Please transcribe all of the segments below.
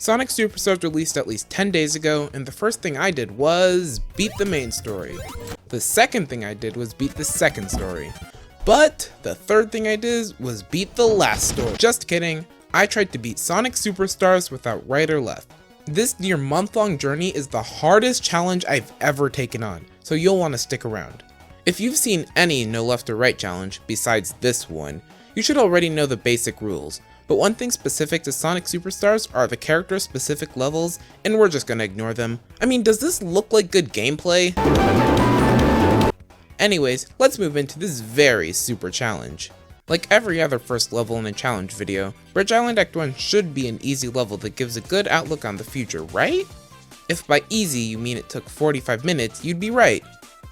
Sonic Superstars released at least 10 days ago, and the first thing I did was beat the main story. The second thing I did was beat the second story. But the third thing I did was beat the last story. Just kidding, I tried to beat Sonic Superstars without right or left. This near month-long journey is the hardest challenge I've ever taken on, so you'll want to stick around. If you've seen any no left or right challenge, besides this one, you should already know the basic rules. But one thing specific to Sonic Superstars are the character-specific levels, and we're just gonna ignore them. I mean, does this look like good gameplay? Anyways, let's move into this very super challenge. Like every other first level in a challenge video, Bridge Island Act 1 should be an easy level that gives a good outlook on the future, right? If by easy you mean it took 45 minutes, you'd be right.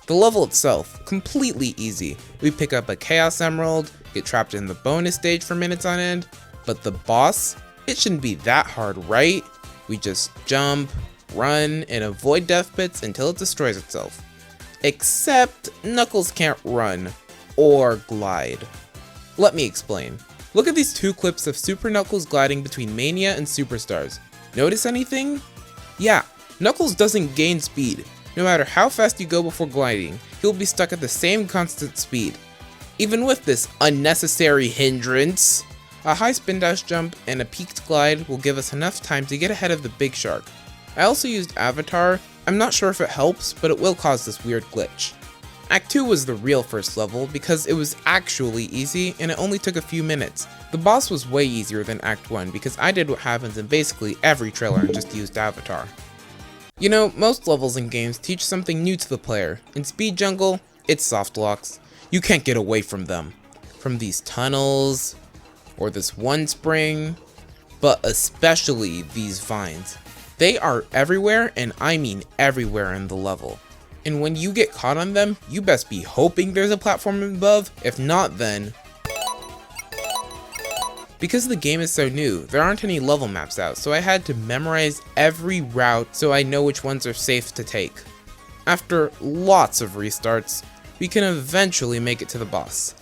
The level itself, completely easy. We pick up a Chaos Emerald, get trapped in the bonus stage for minutes on end, but the boss, it shouldn't be that hard, right? We just jump, run, and avoid death pits until it destroys itself. Except Knuckles can't run or glide. Let me explain. Look at these two clips of Super Knuckles gliding between Mania and Superstars. Notice anything? Yeah, Knuckles doesn't gain speed. No matter how fast you go before gliding, he'll be stuck at the same constant speed. Even with this unnecessary hindrance, a high spin dash jump and a peaked glide will give us enough time to get ahead of the big shark. I also used Avatar. I'm not sure if it helps, but it will cause this weird glitch. Act 2 was the real first level because it was actually easy and it only took a few minutes. The boss was way easier than Act 1 because I did what happens in basically every trailer and just used Avatar. You know, most levels in games teach something new to the player. In Speed Jungle, it's soft locks. You can't get away from them. From these tunnels, or this one spring, but especially these vines. They are everywhere, and I mean everywhere in the level. And when you get caught on them, you best be hoping there's a platform above. If not, then... Because the game is so new, there aren't any level maps out, so I had to memorize every route so I know which ones are safe to take. After lots of restarts, we can eventually make it to the boss.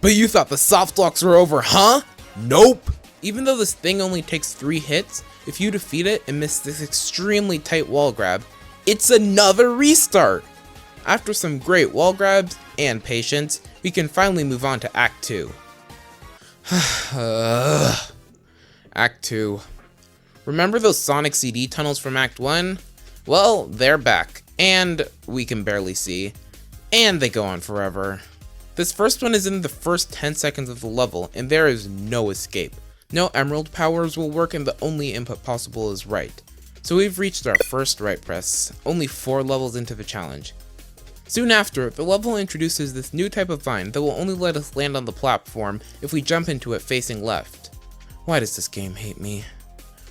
But you thought the soft locks were over, huh? Nope! Even though this thing only takes 3 hits, if you defeat it and miss this extremely tight wall grab, it's another restart! After some great wall grabs and patience, we can finally move on to Act 2. Act 2. Remember those Sonic CD tunnels from Act 1? Well, they're back, and we can barely see, and they go on forever. This first one is in the first 10 seconds of the level, and there is no escape. No emerald powers will work, and the only input possible is right. So we've reached our first right press, only 4 levels into the challenge. Soon after, the level introduces this new type of vine that will only let us land on the platform if we jump into it facing left. Why does this game hate me?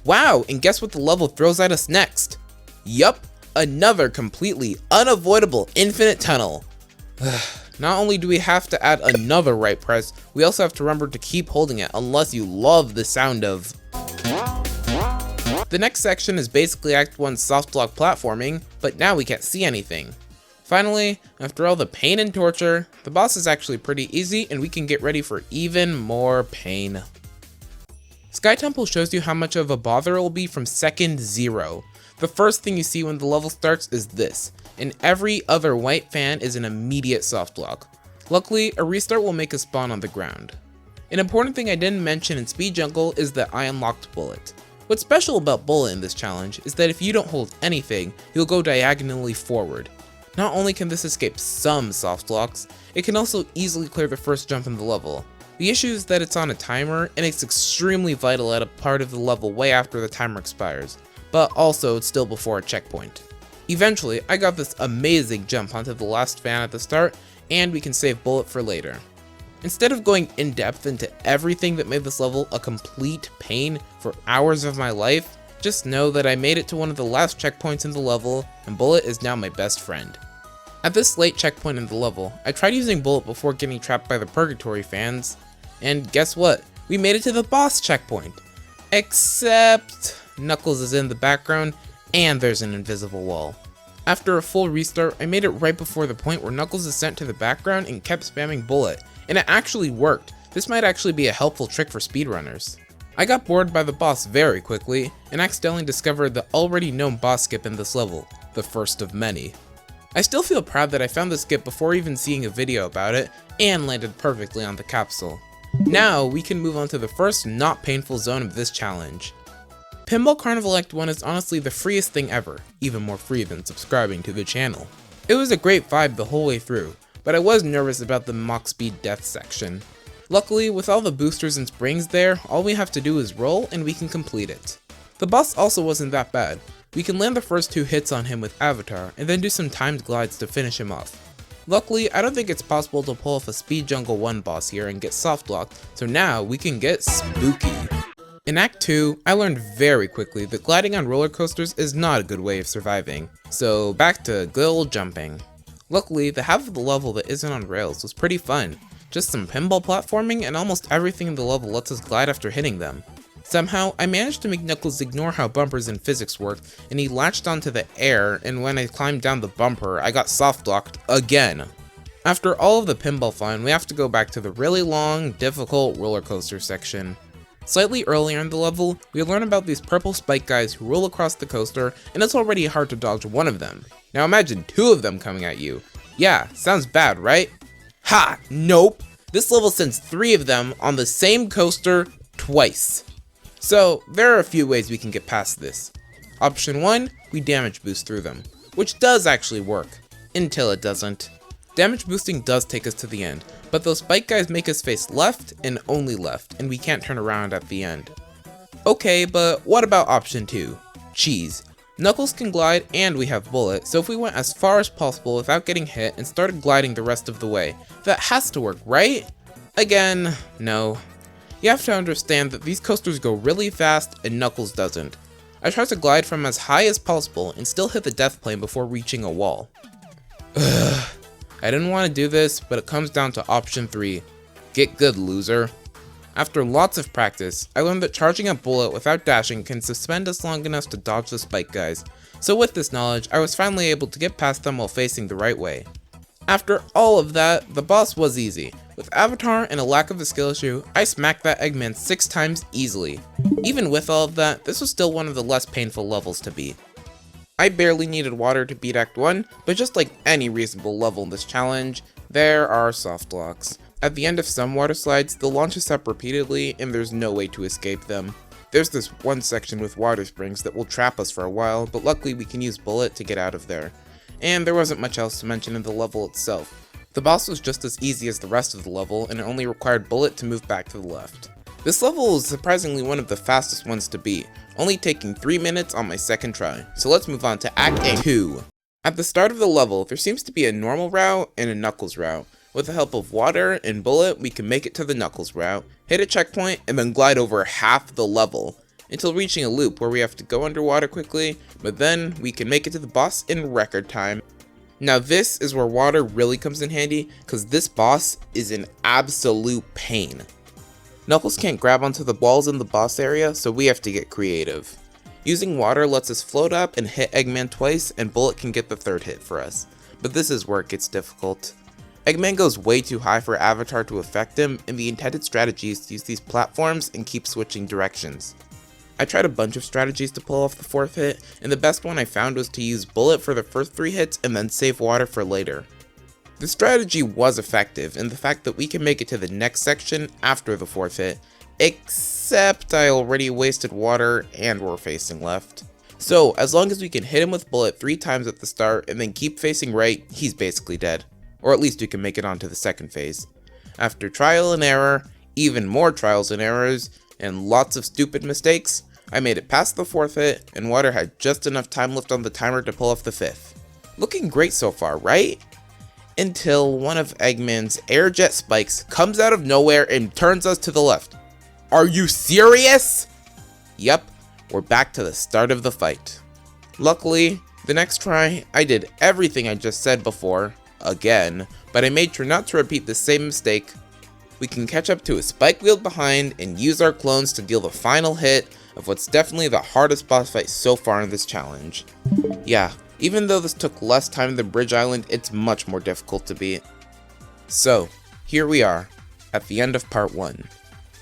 Wow, and guess what the level throws at us next? Yup, another completely unavoidable infinite tunnel. Not only do we have to add another right press, we also have to remember to keep holding it unless you love the sound of... The next section is basically Act 1's soft lock platforming, but now we can't see anything. Finally, after all the pain and torture, the boss is actually pretty easy and we can get ready for even more pain. Sky Temple shows you how much of a bother it will be from second 0. The first thing you see when the level starts is this, and every other white fan is an immediate soft lock. Luckily, a restart will make a spawn on the ground. An important thing I didn't mention in Speed Jungle is that I unlocked Bullet. What's special about Bullet in this challenge is that if you don't hold anything, you'll go diagonally forward. Not only can this escape some soft locks, it can also easily clear the first jump in the level. The issue is that it's on a timer, and it's extremely vital at a part of the level way after the timer expires, but also it's still before a checkpoint. Eventually, I got this amazing jump onto the last fan at the start, and we can save Bullet for later. Instead of going in depth into everything that made this level a complete pain for hours of my life, just know that I made it to one of the last checkpoints in the level, and Bullet is now my best friend. At this late checkpoint in the level, I tried using Bullet before getting trapped by the Purgatory fans, and guess what? We made it to the boss checkpoint! Except Knuckles is in the background, and there's an invisible wall. After a full restart, I made it right before the point where Knuckles is sent to the background and kept spamming Bullet, and it actually worked. This might actually be a helpful trick for speedrunners. I got bored by the boss very quickly, and accidentally discovered the already known boss skip in this level, the first of many. I still feel proud that I found the skip before even seeing a video about it, and landed perfectly on the capsule. Now, we can move on to the first not painful zone of this challenge. Pinball Carnival Act 1 is honestly the freest thing ever, even more free than subscribing to the channel. It was a great vibe the whole way through, but I was nervous about the Mach Speed death section. Luckily, with all the boosters and springs there, all we have to do is roll and we can complete it. The boss also wasn't that bad. We can land the first 2 hits on him with Avatar, and then do some timed glides to finish him off. Luckily, I don't think it's possible to pull off a Speed Jungle 1 boss here and get soft locked, so now we can get spooky. In Act 2, I learned very quickly that gliding on roller coasters is not a good way of surviving, so back to good old jumping. Luckily, the half of the level that isn't on rails was pretty fun. Just some pinball platforming, and almost everything in the level lets us glide after hitting them. Somehow, I managed to make Knuckles ignore how bumpers and physics work, and he latched onto the air, and when I climbed down the bumper, I got soft locked again. After all of the pinball fun, we have to go back to the really long, difficult roller coaster section. Slightly earlier in the level, we learn about these purple spike guys who roll across the coaster, and it's already hard to dodge one of them. Now imagine 2 of them coming at you. Yeah, sounds bad, right? Ha! Nope! This level sends 3 of them on the same coaster twice. So, there are a few ways we can get past this. Option 1, we damage boost through them, which does actually work, until it doesn't. Damage boosting does take us to the end, but those spike guys make us face left and only left, and we can't turn around at the end. Okay, but what about option 2? Cheese. Knuckles can glide and we have Bullet, so if we went as far as possible without getting hit and started gliding the rest of the way, that has to work, right? Again, no. You have to understand that these coasters go really fast and Knuckles doesn't. I tried to glide from as high as possible and still hit the death plane before reaching a wall. Ugh. I didn't want to do this, but it comes down to option 3. Get good, loser. After lots of practice, I learned that charging a Bullet without dashing can suspend us long enough to dodge the spike guys, so with this knowledge, I was finally able to get past them while facing the right way. After all of that, the boss was easy. With Avatar and a lack of a skill issue, I smacked that Eggman 6 times easily. Even with all of that, this was still one of the less painful levels to beat. I barely needed water to beat Act 1, but just like any reasonable level in this challenge, there are soft locks. At the end of some water slides, they'll launch us up repeatedly and there's no way to escape them. There's this one section with water springs that will trap us for a while, but luckily we can use Bullet to get out of there. And there wasn't much else to mention in the level itself. The boss was just as easy as the rest of the level, and it only required Bullet to move back to the left. This level is surprisingly one of the fastest ones to beat, only taking 3 minutes on my second try, so let's move on to Act 2. At the start of the level, there seems to be a normal route and a Knuckles route. With the help of water and Bullet, we can make it to the Knuckles route, hit a checkpoint, and then glide over half the level, until reaching a loop where we have to go underwater quickly, but then we can make it to the boss in record time. Now this is where water really comes in handy, because this boss is an absolute pain. Knuckles can't grab onto the walls in the boss area, so we have to get creative. Using water lets us float up and hit Eggman twice, and Bullet can get the 3rd hit for us. But this is where it gets difficult. Eggman goes way too high for Avatar to affect him, and the intended strategy is to use these platforms and keep switching directions. I tried a bunch of strategies to pull off the 4th hit, and the best one I found was to use Bullet for the first 3 hits and then save water for later. The strategy was effective in the fact that we can make it to the next section after the 4th hit, except I already wasted water and we're facing left. So as long as we can hit him with Bullet 3 times at the start and then keep facing right, he's basically dead. Or at least we can make it onto the second phase. After trial and error, even more trials and errors, and lots of stupid mistakes, I made it past the 4th hit, and water had just enough time left on the timer to pull off the 5th. Looking great so far, right? Until one of Eggman's air jet spikes comes out of nowhere and turns us to the left. Are you serious? Yep, we're back to the start of the fight. Luckily, the next try, I did everything I just said before, again, but I made sure not to repeat the same mistake. We can catch up to a spike wheel behind and use our clones to deal the final hit of what's definitely the hardest boss fight so far in this challenge. Yeah, even though this took less time than Bridge Island, it's much more difficult to beat. So, here we are, at the end of part 1.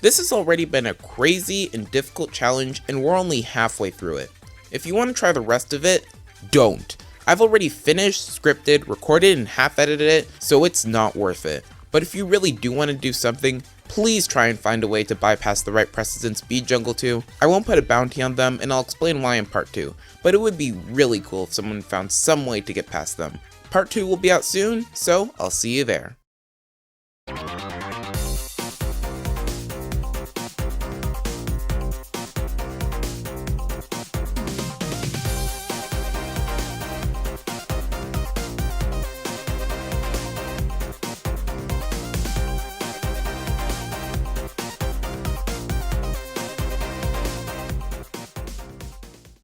This has already been a crazy and difficult challenge, and we're only halfway through it. If you want to try the rest of it, don't. I've already finished, scripted, recorded, and half edited it, so it's not worth it. But if you really do want to do something, please try and find a way to bypass the right presses in Speed Jungle 2. I won't put a bounty on them, and I'll explain why in part 2, but it would be really cool if someone found some way to get past them. Part 2 will be out soon, so I'll see you there.